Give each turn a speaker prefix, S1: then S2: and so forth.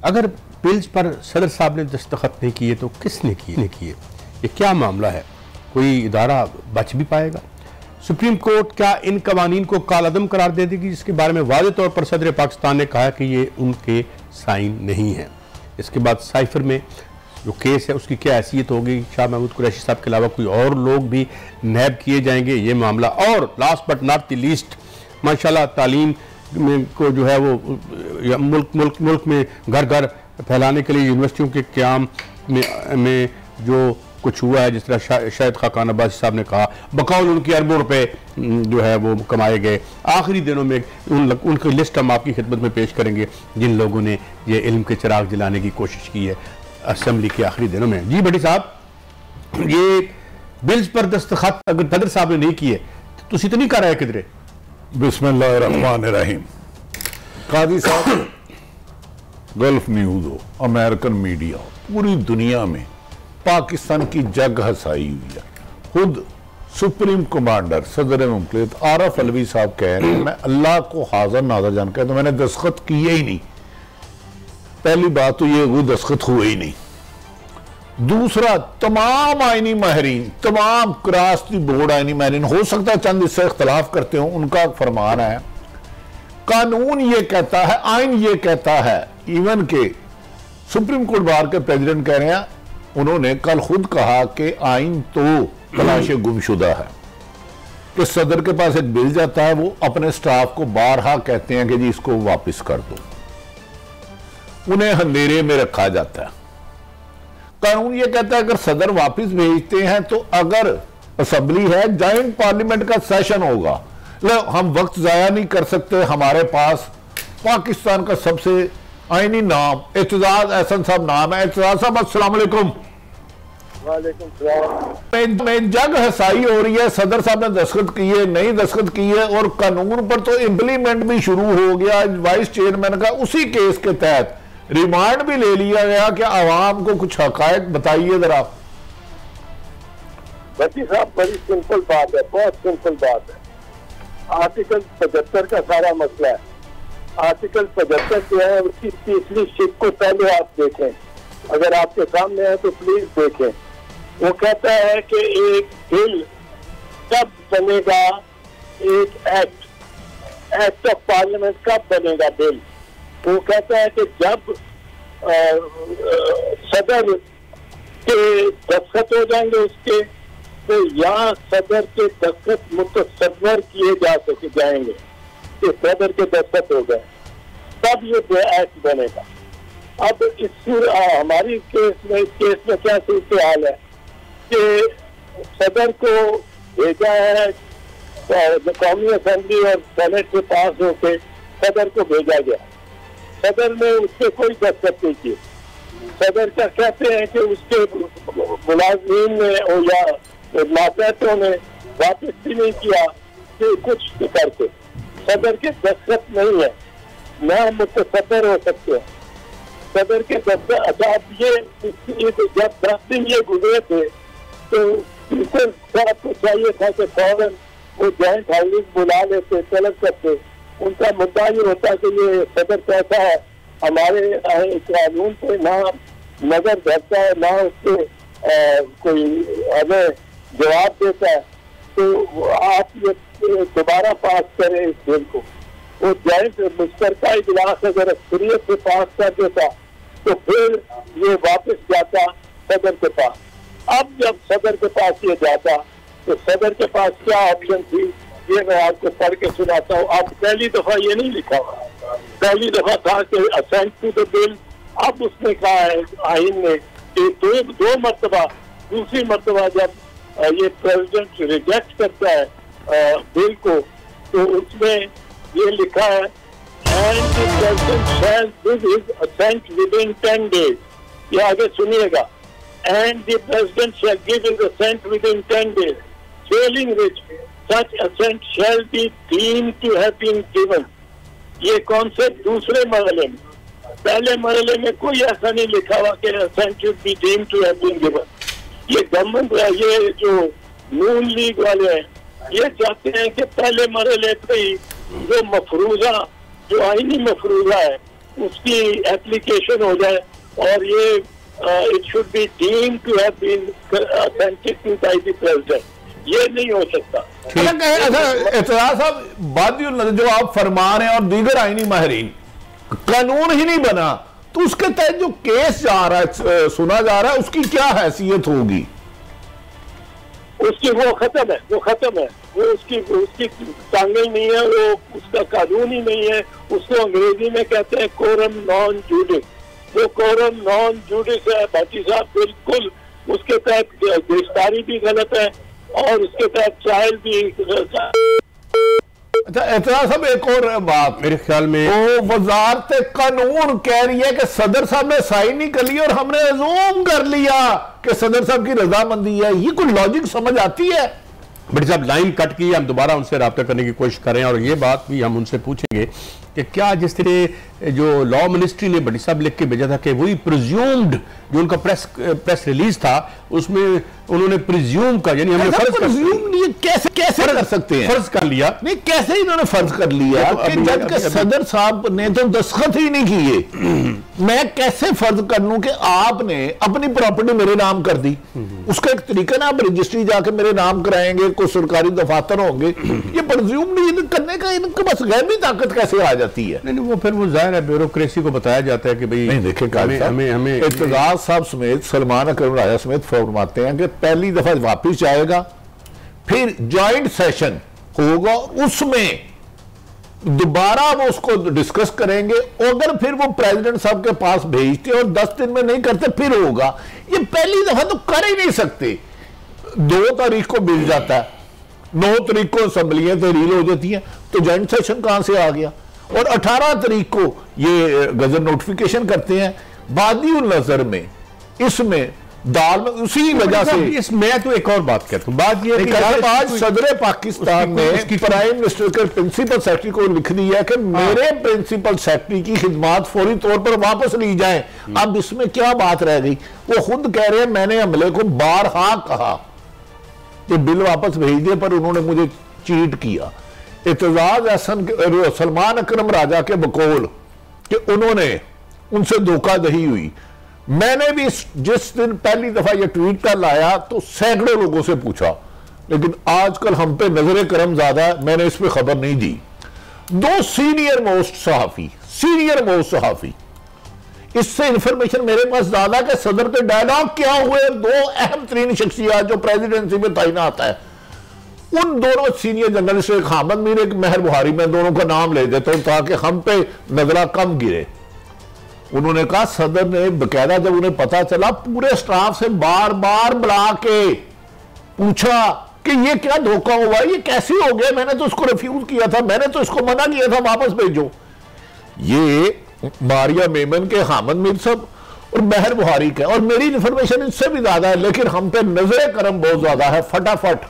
S1: अगर बिल्स पर सदर साहब ने दस्तखत नहीं किए तो किसने किए? ये क्या मामला है? कोई इदारा बच भी पाएगा? सुप्रीम कोर्ट क्या इन कवानीन को कालअदम करार दे देगी, जिसके बारे में वाज़ेह तौर पर सदर पाकिस्तान ने कहा कि ये उनके साइन नहीं है? इसके बाद साइफर में जो केस है उसकी क्या हैसियत होगी? शाह महमूद कुरैशी साहब के अलावा कोई और लोग भी नैब किए जाएंगे? ये मामला। और last but not the least, माशाल्लाह तालीम में को जो है वो मुल्क में घर घर फैलाने के लिए यूनिवर्सिटियों के क़याम में जो कुछ हुआ है, जिस तरह शायद खाकान अब्बासी साहब ने कहा, बकौल उनकी अरबों रुपए जो है वो कमाए गए। आखिरी दिनों में उनकी लिस्ट हम आपकी खिदमत में पेश करेंगे जिन लोगों ने ये इल्म के चिराग जलाने की कोशिश की है असम्बली के आखिरी दिनों में। जी भट्टी साहब, ये बिल्स पर दस्तखत अगर सदर साहब ने नहीं किए तो तुसी तो नहीं कर रहे किधरे?
S2: बिस्मिल्लाहिर्रहमानिर्रहीम। कादी साहब, गल्फ न्यूज हो, अमेरिकन मीडिया हो, पूरी दुनिया में पाकिस्तान की जग हसाई हुई है। खुद सुप्रीम कमांडर सदर मुमलिकत आरफ अलवी साहब कह रहे हैं मैं अल्लाह को हाजिर नाज़र जानकर तो मैंने दस्तखत किए ही नहीं। पहली बात तो ये वो दस्तखत हुए ही नहीं। दूसरा, तमाम आईनी माहिरीन, तमाम क्रॉस दी बोर्ड आईनी माहिरीन, हो सकता है चंद इससे इख्तलाफ करते हो, उनका फरमान है, कानून ये कहता है, आइन ये कहता है, इवन के सुप्रीम कोर्ट बार के प्रेसिडेंट कह रहे हैं, उन्होंने कल खुद कहा कि आइन तो तलाश गुमशुदा है, कि सदर के पास एक बिल जाता है, वो अपने स्टाफ को बारहा कहते हैं कि जी इसको वापस कर दो, उन्हें अंधेरे में रखा जाता है। कानून ये कहता है अगर सदर वापस भेजते हैं तो अगर असेंबली है, जॉइंट पार्लियामेंट का सेशन होगा, हम वक्त जाया नहीं कर सकते। हमारे पास पाकिस्तान का सबसे आईनी नाम एतजाज एहसन साहब नाम है। एतजाज साहब अस्सलाम वालेकुम।
S3: वालेकुम सलाम।
S2: में जग हसाई हो रही है, सदर साहब ने दस्तखत की है, नहीं दस्तखत की है, और कानून पर तो इम्प्लीमेंट भी शुरू हो गया। वाइस चेयरमैन का उसी केस के तहत रिमांड भी ले लिया गया कि आवाम को कुछ हकायक बताइए जरा।
S3: भट्टी साहब, बड़ी सिंपल बात है, बहुत सिंपल बात है। आर्टिकल 75 का सारा मसला है। आर्टिकल 75 जो है उसकी तीसरी शिक को पहले आप देखें, अगर आपके सामने है तो प्लीज देखें। वो कहता है कि एक बिल कब बनेगा, एक एक्ट ऑफ पार्लियामेंट कब बनेगा बिल। वो कहता है कि जब सदर के दस्तखत हो जाएंगे उसके, तो या सदर के दस्तखत मुतसव्वर किए जा सके जाएंगे कि सदर के दस्तखत हो गए, तब ये एक्ट बनेगा। अब हमारी केस में क्या सूरत हाल है कि सदर को भेजा है, कौमी असेंबली और सेनेट से पास होके सदर को भेजा गया, सदर ने उससे कोई दस्तखत नहीं किए। सदर क्या कहते हैं कि उसके मुलाजमीन ने या मातहतों ने वापस भी नहीं किया कि कुछ करके। सदर के दस्तखत नहीं है, न मुतसव्वर हो सकते हैं सदर के दस्तखत। अच्छा, अब ये जब 10 दिन ये गुजरे थे तो स्पीकर साहब को चाहिए था कि फौरन वो जॉइंट हाउसिंग बुला लेते, तलब करते। उनका मुद्दा ये होता कि ये सदर कैसा है, हमारे कानून पे ना नजर धरता है, ना उसके कोई हमें जवाब देता है, तो आप ये दोबारा पास करें इस बिल को। वो जॉइंट मुश्तरका इजलास अगर अक्सरियत से पास कर देता तो फिर ये वापस जाता सदर के पास। अब जब सदर के पास ये जाता तो सदर के पास क्या ऑप्शन थी, ये मैं आपको पढ़ के सुनाता हूँ। अब पहली दफा ये नहीं लिखा हुआ, पहली दफा था कि असेंट टू द बिल। अब उसने कहा है आइन ने कि दो मरतबा, दूसरी मरतबा जब ये प्रेसिडेंट रिजेक्ट करता है बिल को, तो उसमें ये लिखा है and the president shall give his assent within 10 days। ये आगे सुनिएगा, and the president shall give his assent within 10 days, failing which such assent shall be deemed to have been given। ये कौन से दूसरे मरहले में, पहले मरहले में कोई ऐसा नहीं लिखा हुआ कि assent should be deemed to have been given। ये गवर्नमेंट, ये जो नून लीग वाले हैं, ये चाहते हैं कि पहले मरहले पे ही जो मफरूजा, जो आईनी मफरूजा है उसकी एप्लीकेशन हो जाए और ये it should be deemed to have been authentic by the president, ये नहीं हो सकता।
S2: एतराज साहब, बादियुल नज़र जो आप फरमान हैं और दीगर आईनी माहिरीन, कानून ही नहीं बना तो उसके तहत जो केस जा रहा है, सुना जा रहा है, उसकी क्या हैसियत होगी?
S3: उसकी वो खत्म है, वो उसकी टांगे ही नहीं है, वो उसका कानून ही नहीं है। उसको अंग्रेजी में कहते हैं कोरम नॉन जूडिस, वो कोरम नॉन जूडिस है भाटी साहब, बिल्कुल उसके तहत गिरफ्तारी भी गलत है और उसके तहत ट्रायल भी।
S2: अच्छा एतराज साहब, एक और बात
S1: मेरे ख्याल में
S2: तो वजारत कानून कह रही है कि सदर साहब ने साइन नहीं कर लिया और हमने अजूम कर लिया कि सदर साहब की रजामंदी है। ये कोई लॉजिक समझ आती है?
S1: बड़ी साहब लाइन कट की, हम दोबारा उनसे रब्ता करने की कोशिश करें और ये बात भी हम उनसे पूछेंगे कि क्या जिस तरह जो लॉ मिनिस्ट्री ने बड़ी साहब लिख के भेजा था कि वही प्रिज्यूम्ड जो उनका प्रेस रिलीज था उसमें उन्होंने प्रिज्यूम का, यानी हमने फर्ज
S2: कैसे कर सकते हैं?
S1: फर्ज कर लिया
S2: नहीं, कैसे इन्होंने फर्ज कर लिया कि जब के सदर साहब ने तो दस्तखत ही नहीं किए, मैं कैसे फर्ज कर लूं कि आपने अपनी प्रॉपर्टी मेरे नाम कर दी? उसका एक तरीका ना, आप रजिस्ट्री जाके मेरे नाम कराएंगे, कोई सरकारी दफातर होंगे, ये प्रिज्यूम नहीं करने का इनके पास गैबी ताकत कैसे आ जाती है?
S1: नहीं, वो फिर वो जाहिर है ब्यूरोक्रेसी को बताया जाता है कि भाई
S2: नहीं। देखे हमें इत्तेजाज साहब समेत सलमान अकरम राजा समेत फरमाते हैं कि पहली दफा वापिस जाएगा, फिर ज्वाइंट सेशन होगा, उसमें दोबारा वो उसको डिस्कस करेंगे, अगर फिर वो प्रेसिडेंट साहब के पास भेजते और 10 दिन में नहीं करते फिर होगा। ये पहली दफा तो कर ही नहीं सकते। 2 तारीख को मिल जाता है, 9 तारीख को असेंबलियां तहरील हो जाती हैं, तो ज्वाइंट सेशन कहां से आ गया? और 18 तारीख को ये गजर नोटिफिकेशन करते हैं। बादियुल नजर में इसमें दाल में उसी वजह से
S1: मैं तो एक और बात कहता हूं, बात ये
S2: कि आज सदर पाकिस्तान ने प्राइम मिनिस्टर के प्रिंसिपल सेक्रेटरी को लिख दिया कि मेरे प्रिंसिपल सेक्रेटरी की खिदमात फौरी तौर पर वापस ली जाएं। अब इसमें क्या बात रह गई? वो खुद कह रहे हैं मैंने हमले को बारहा कहा कि बिल वापस भेज दिए पर उन्होंने मुझे चीट किया। एतजाज एहसन सलमान अकरम राजा के बकौल कि उन्होंने उनसे धोखाधड़ी हुई। मैंने भी जिस दिन पहली दफा ये ट्वीट कर लाया तो सैकड़ों लोगों से पूछा, लेकिन आजकल हम पे नजर करम ज्यादा है, मैंने इस पे खबर नहीं दी। 2 सीनियर मोस्ट सहाफी इससे इंफॉर्मेशन मेरे पास ज्यादा कि सदर के डायलॉग क्या हुए। 2 अहम तरीन शख्सियत जो प्रेसिडेंसी में तैनात है, उन दोनों सीनियर जर्नलिस्ट, एक हामिद मीर, एक महर बुहारी, मैं दोनों का नाम ले देता हूं ताकि हम पे नजरा कम गिरे। उन्होंने कहा सदर ने बकायदा जब उन्हें पता चला पूरे स्टाफ से बार बार बुला के पूछा कि ये क्या धोखा हुआ, ये कैसे हो गया, मैंने तो उसको रिफ्यूज किया था, मैंने तो इसको मना किया था, वापस भेजो। ये मारिया मेमन के, हामिद मीर साहब और महर बुहारी का, और मेरी इंफॉर्मेशन इससे भी ज्यादा है, लेकिन हम पे नजर करम बहुत ज्यादा है। फटाफट